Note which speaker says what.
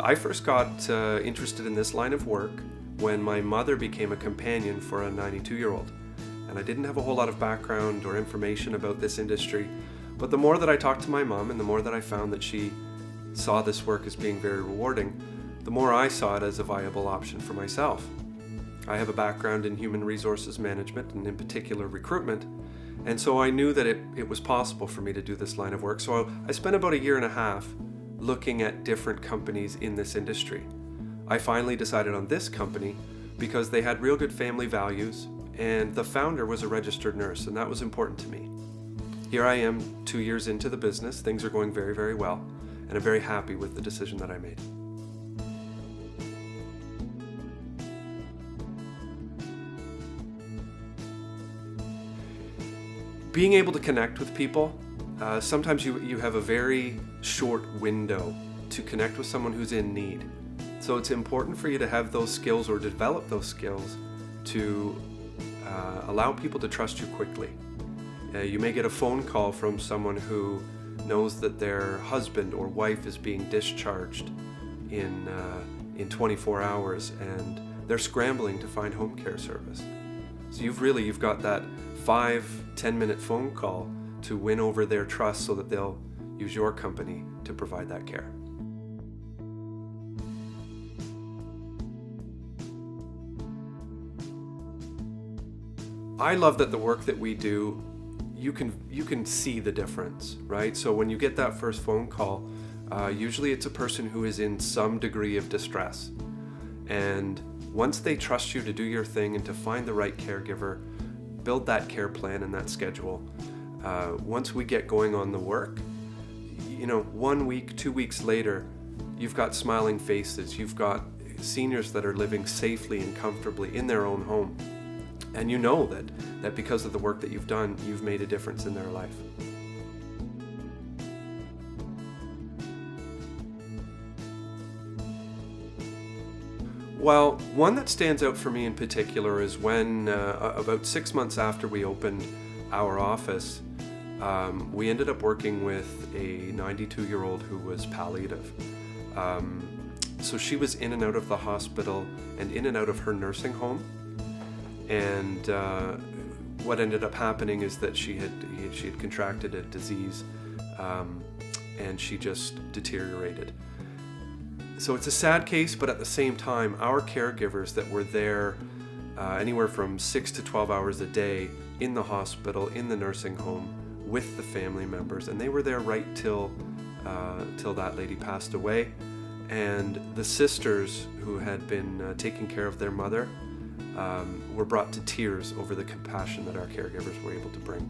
Speaker 1: I first got interested in this line of work when my mother became a companion for a 92-year-old. And I didn't have a whole lot of background or information about this industry, but the more that I talked to my mom and the more that I found that she saw this work as being very rewarding, the more I saw it as a viable option for myself. I have a background in human resources management and in particular recruitment, and so I knew that it was possible for me to do this line of work. So I spent about 1.5 years looking at different companies in this industry. I finally decided on this company because they had real good family values and the founder was a registered nurse, and that was important to me. Here I am 2 years into the business. Things are going very, very well, and I'm very happy with the decision that I made. Being able to connect with people, sometimes you have a very short window to connect with someone who's in need. So it's important for you to have those skills or develop those skills to allow people to trust you quickly. You may get a phone call from someone who knows that their husband or wife is being discharged in 24 hours and they're scrambling to find home care service. So you've got that 5-10 minute phone call to win over their trust so that they'll use your company to provide that care. I love that the work that we do, you can see the difference, right? So when you get that first phone call, usually it's a person who is in some degree of distress. And once they trust you to do your thing and to find the right caregiver, build that care plan and that schedule, once we get going on the work, 1 week, 2 weeks later, you've got smiling faces, you've got seniors that are living safely and comfortably in their own home. And you know that because of the work that you've done, you've made a difference in their life. Well, one that stands out for me in particular is when, about 6 months after we opened our office, we ended up working with a 92-year-old who was palliative. So she was in and out of the hospital and in and out of her nursing home. And what ended up happening is that she had contracted a disease, and she just deteriorated. So it's a sad case, but at the same time, our caregivers that were there anywhere from 6 to 12 hours a day in the hospital, in the nursing home, with the family members, and they were there right till that lady passed away. And the sisters who had been taking care of their mother were brought to tears over the compassion that our caregivers were able to bring.